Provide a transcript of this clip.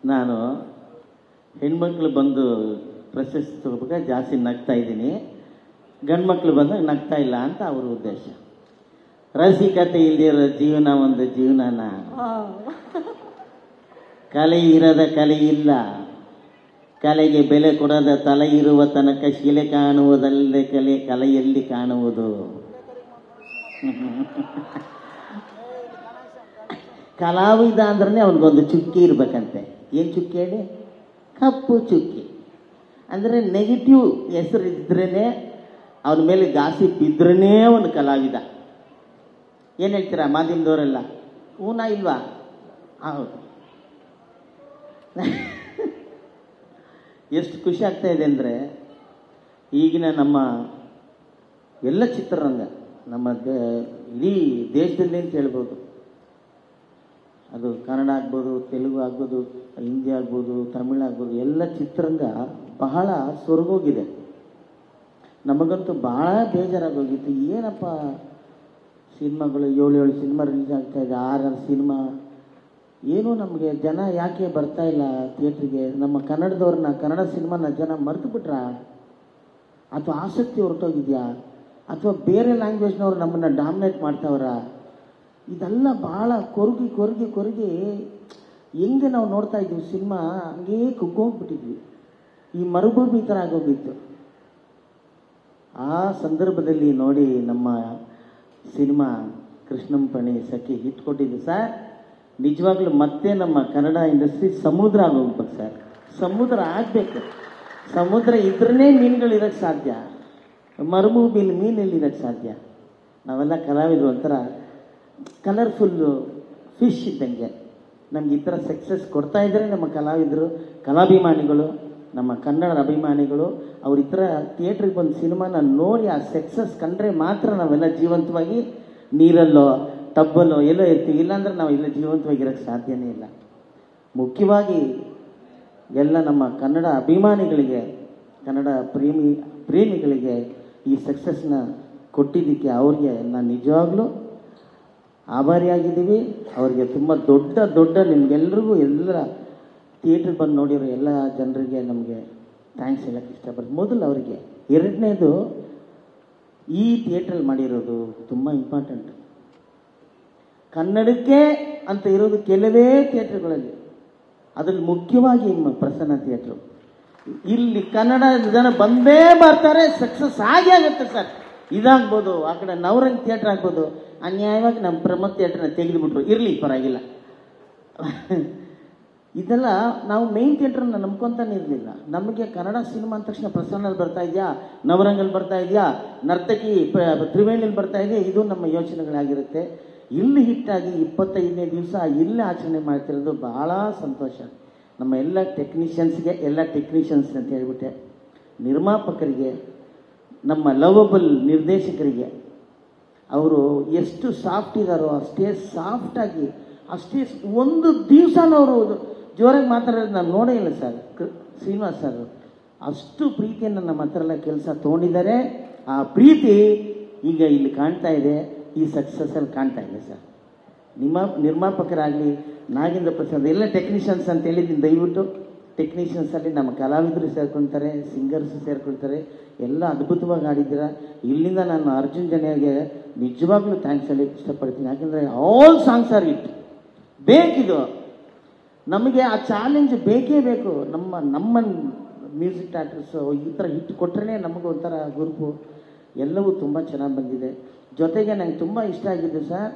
ನಾನು ಹೆಣ್ಮಕ್ಳು ಬಂದು ಪ್ರಶಸ್ತಿ ತಗೋಬೇಕಾದ್ರೆ ಜಾಸ್ತಿ ನಗ್ತಾ ಇದ್ದೀನಿ, ಗಂಡು ಮಕ್ಕಳು ಬಂದಾಗ ನಗ್ತಾ ಇಲ್ಲ ಅಂತ ಅವ್ರ ಉದ್ದೇಶ. ರಸಿಕತೆ ಇಲ್ದಿರೋ ಜೀವನ ಒಂದು ಜೀವನನ, ಕಲೆ ಇರದ ಕಲೆ ಇಲ್ಲ, ಕಲೆಗೆ ಬೆಲೆ ಕೊಡದ ತಲೆ ಇರುವ ತನಕ ಶಿಲೆ ಕಾಣುವುದಲ್ಲದೆ ಕಲೆಯಲ್ಲಿ ಕಾಣುವುದು. ಕಲಾವಿದ ಅಂದ್ರೆ ಅವನಿಗೊಂದು ಚುಕ್ಕಿ ಇರ್ಬೇಕಂತೆ. ಏನು ಚುಕ್ಕಿ ಹೇಳಿ? ಕಪ್ಪು ಚುಕ್ಕಿ. ಅಂದರೆ ನೆಗೆಟಿವ್ ಹೆಸರು ಇದ್ರೇ, ಅವನ ಮೇಲೆ ಗಾಸಿಪ್ ಇದ್ರೇ ಅವನು ಕಲಾವಿದ. ಏನು ಹೇಳ್ತೀರಾ ಮಾಧ್ಯಮದವರೆಲ್ಲ? ಹೂನಾ ಇಲ್ವಾ? ಹೌದು. ಎಷ್ಟು ಖುಷಿ ಆಗ್ತಾ ಇದೆ ಅಂದರೆ, ಈಗಿನ ನಮ್ಮ ಎಲ್ಲ ಚಿತ್ರರಂಗ, ನಮ್ಮ ಇಡೀ ದೇಶದಲ್ಲಿ ಅಂತ ಹೇಳ್ಬೋದು, ಅದು ಕನ್ನಡ ಆಗ್ಬೋದು, ತೆಲುಗು ಆಗ್ಬೋದು, ಹಿಂದಿ ಆಗ್ಬೋದು, ತಮಿಳು ಆಗ್ಬೋದು, ಎಲ್ಲ ಚಿತ್ರರಂಗ ಬಹಳ ಸೊರಗೋಗಿದೆ. ನಮಗಂತೂ ಬಹಳ ಬೇಜಾರಾಗೋಗಿತ್ತು. ಏನಪ್ಪ ಸಿನಿಮಾಗಳು 7 ಸಿನಿಮಾ ರಿಲೀಸ್ ಆಗ್ತಾ ಇದೆ, 6 ಸಿನಿಮಾ, ಏನೂ ನಮಗೆ ಜನ ಯಾಕೆ ಬರ್ತಾ ಇಲ್ಲ ಥಿಯೇಟ್ರಿಗೆ? ನಮ್ಮ ಕನ್ನಡದವ್ರನ್ನ, ಕನ್ನಡ ಸಿನಿಮಾನ ಜನ ಮರೆತು ಬಿಟ್ರಾ? ಅಥವಾ ಆಸಕ್ತಿ ಹೊರಟೋಗಿದೆಯಾ? ಅಥವಾ ಬೇರೆ ಲ್ಯಾಂಗ್ವೇಜ್ನವ್ರು ನಮ್ಮನ್ನು ಡಾಮಿನೇಟ್ ಮಾಡ್ತಾವ್ರ? ಇದೆಲ್ಲ ಭಾಳ ಕೊರಗಿ ಹೆಂಗೆ ನಾವು ನೋಡ್ತಾ ಇದ್ವಿ ಸಿನಿಮಾ, ಹಂಗೇ ಕುಗ್ಗೋಗ್ಬಿಟ್ಟಿದ್ವಿ. ಈ ಮರುಭೂಮಿ ಥರ ಆಗೋಗಿತ್ತು. ಆ ಸಂದರ್ಭದಲ್ಲಿ ನೋಡಿ ನಮ್ಮ ಸಿನಿಮಾ ಕೃಷ್ಣಂಪಣಿ ಸಖಿ ಹಿಟ್ ಕೊಟ್ಟಿದ್ದು ಸರ್. ನಿಜವಾಗ್ಲೂ ಮತ್ತೆ ನಮ್ಮ ಕನ್ನಡ ಇಂಡಸ್ಟ್ರಿ ಸಮುದ್ರ ಆಗೋಗ್ಬೇಕು ಸರ್. ಸಮುದ್ರ ಆಗಬೇಕು. ಸಮುದ್ರ ಇದ್ರೇ ಮೀನುಗಳಿರೋಕ್ಕೆ ಸಾಧ್ಯ, ಮರುಭೂಮಿಲಿ ಮೀನೆಲ್ಲಿರೋಕ್ಕೆ ಸಾಧ್ಯ? ನಾವೆಲ್ಲ ಕಲಾವಿದರು ಒಂಥರ ಕಲರ್ಫುಲ್ಲು ಫಿಶ್ ಇದ್ದಂಗೆ. ನಮ್ಗೆ ಈ ಥರ ಸಕ್ಸಸ್ ಕೊಡ್ತಾ ಇದ್ದರೆ ನಮ್ಮ ಕಲಾವಿದರು, ಕಲಾಭಿಮಾನಿಗಳು, ನಮ್ಮ ಕನ್ನಡದ ಅಭಿಮಾನಿಗಳು, ಅವ್ರ ಈ ಥರ ಥಿಯೇಟ್ರಿಗೆ ಬಂದು ಸಿನಿಮಾನ ನೋಡಿ ಆ ಸಕ್ಸಸ್ ಕಂಡ್ರೆ ಮಾತ್ರ ನಾವೆಲ್ಲ ಜೀವಂತವಾಗಿ ನೀರಲ್ಲೋ ಟಬ್ಬಲ್ಲೋ ಎಲ್ಲೋ ಇರ್ತೀವಿ. ಇಲ್ಲಾಂದ್ರೆ ನಾವು ಇಲ್ಲ ಜೀವಂತವಾಗಿರೋಕ್ಕೆ ಸಾಧ್ಯನೇ ಇಲ್ಲ. ಮುಖ್ಯವಾಗಿ ಎಲ್ಲ ನಮ್ಮ ಕನ್ನಡ ಅಭಿಮಾನಿಗಳಿಗೆ, ಕನ್ನಡ ಪ್ರೇಮಿಗಳಿಗೆ ಈ ಸಕ್ಸಸ್ನ ಕೊಟ್ಟಿದ್ದಕ್ಕೆ ಅವ್ರಿಗೆ ನಾನು ನಿಜವಾಗ್ಲೂ ಆಭಾರಿಯಾಗಿದ್ದೀವಿ. ಅವ್ರಿಗೆ ತುಂಬ ದೊಡ್ಡ ನಿಮಗೆಲ್ರಿಗೂ, ಎಲ್ಲ ಥಿಯೇಟ್ರಿಗೆ ಬಂದು ನೋಡಿರೋ ಎಲ್ಲ ಜನರಿಗೆ ನಮಗೆ ಥ್ಯಾಂಕ್ಸ್ ಹೇಳೋಕ್ಕೆ ಇಷ್ಟಪಡ್ತೀನಿ. ಮೊದಲು ಅವರಿಗೆ. ಎರಡನೇದು, ಈ ಥಿಯೇಟ್ರಲ್ಲಿ ಮಾಡಿರೋದು ತುಂಬ ಇಂಪಾರ್ಟೆಂಟ್. ಕನ್ನಡಕ್ಕೆ ಅಂತ ಇರೋದು ಕೆಲವೇ ಥಿಯೇಟ್ರ್ಗಳಲ್ಲಿ, ಅದರಲ್ಲಿ ಮುಖ್ಯವಾಗಿ ಪ್ರಸನ್ನ ಥಿಯೇಟ್ರು. ಇಲ್ಲಿ ಕನ್ನಡ ಜನ ಬಂದೇ ಬರ್ತಾರೆ, ಸಕ್ಸಸ್ ಆಗೇ ಆಗುತ್ತೆ ಸರ್. ಇದಾಗ್ಬೋದು, ಆ ಕಡೆ ನವರಂಗ್ ಥಿಯೇಟ್ರ್ ಆಗ್ಬೋದು. ಅನ್ಯಾಯವಾಗಿ ನಮ್ಮ ಪ್ರಮೋದ್ ಥಿಯೇಟ್ರನ್ನ ತೆಗೆದುಬಿಟ್ರು, ಇರಲಿ ಪರವಾಗಿಲ್ಲ. ಇದೆಲ್ಲ ನಾವು ಮೇನ್ ಥಿಯೇಟ್ರನ್ನ ನಂಬ್ಕೊತಾನೆ ಇರಲಿಲ್ಲ. ನಮಗೆ ಕನ್ನಡ ಸಿನಿಮಾ ಅಂದ ತಕ್ಷಣ ಪ್ರಸನ್ನಲ್ಲಿ ಬರ್ತಾ ಇದೆಯಾ, ನವರಂಗಲ್ಲಿ ಬರ್ತಾ ಇದೆಯಾ, ನರ್ತಕಿ ತ್ರಿವೇಣಿಯಲ್ಲಿ ಬರ್ತಾ ಇದೆಯಾ, ಇದು ನಮ್ಮ ಯೋಚನೆಗಳಾಗಿರುತ್ತೆ. ಇಲ್ಲಿ ಹಿಟ್ಟಾಗಿ 25ನೇ ದಿವಸ ಇಲ್ಲಿ ಆಚರಣೆ ಮಾಡ್ತಿರೋದು ಬಹಳ ಸಂತೋಷ. ನಮ್ಮ ಎಲ್ಲ ಟೆಕ್ನಿಷಿಯನ್ಸ್ ಅಂತ ಹೇಳ್ಬಿಟ್ಟೆ, ನಿರ್ಮಾಪಕರಿಗೆ, ನಮ್ಮ ಲವಬಲ್ ನಿರ್ದೇಶಕರಿಗೆ, ಅವರು ಎಷ್ಟು ಸಾಫ್ಟ್ ಇದ್ದಾರೋ ಅಷ್ಟೇ ಸಾಫ್ಟಾಗಿ, ಅಷ್ಟೇ ಒಂದು ದಿವಸನವರು ಜೋರಾಗಿ ಮಾತಾಡೋದು ನಾನು ನೋಡೇ ಇಲ್ಲ ಸರ್. ಶ್ರೀನಿವಾಸ್ ಸರ್ ಅಷ್ಟು ಪ್ರೀತಿಯನ್ನು ನಮ್ಮ ಹತ್ರ ಎಲ್ಲ ಕೆಲಸ ತೊಗೊಂಡಿದ್ದಾರೆ. ಆ ಪ್ರೀತಿ ಈಗ ಇಲ್ಲಿ ಕಾಣ್ತಾ ಇದೆ, ಈ ಸಕ್ಸಸ್ಸಲ್ಲಿ ಕಾಣ್ತಾ ಇದೆ ಸರ್. ನಿರ್ಮಾಪಕರಾಗಲಿ, ನಾಗೇಂದ್ರ ಪ್ರಸಾದ್, ಎಲ್ಲ ಟೆಕ್ನಿಷಿಯನ್ಸ್ ಅಂತ ಹೇಳಿದ್ದೀನಿ. ದಯವಿಟ್ಟು ಟೆಕ್ನಿಷಿಯನ್ಸಲ್ಲಿ ನಮ್ಮ ಕಲಾವಿದರು ಸೇರ್ಕೊಳ್ತಾರೆ, ಸಿಂಗರ್ಸ್ ಸೇರ್ಕೊಳ್ತಾರೆ, ಎಲ್ಲ ಅದ್ಭುತವಾಗಿ ಆಡಿದ್ದೀರಾ. ಇಲ್ಲಿಂದ ನಾನು ಅರ್ಜುನ್ ಜನ್ಯಗೆ ನಿಜವಾಗ್ಲೂ ಥ್ಯಾಂಕ್ಸ್ ಹೇಳಕ್ಕೆ ಇಷ್ಟಪಡ್ತೀನಿ. ಯಾಕೆಂದರೆ ಆಲ್ ಸಾಂಗ್ಸ್ ಆರ್ ಹಿಟ್. ಬೇಕಿದು, ನಮಗೆ ಆ ಚಾಲೆಂಜ್ ಬೇಕೇ ಬೇಕು. ನಮ್ಮ ಮ್ಯೂಸಿಕ್ ಡೈರೆಕ್ಟರ್ಸು ಈ ಥರ ಹಿಟ್ ಕೊಟ್ಟರೆ ನಮಗೂ ಒಂಥರ ಗುರುಪು. ಎಲ್ಲವೂ ತುಂಬ ಚೆನ್ನಾಗಿ ಬಂದಿದೆ. ಜೊತೆಗೆ ನಂಗೆ ತುಂಬ ಇಷ್ಟ ಆಗಿದ್ದು ಸರ್,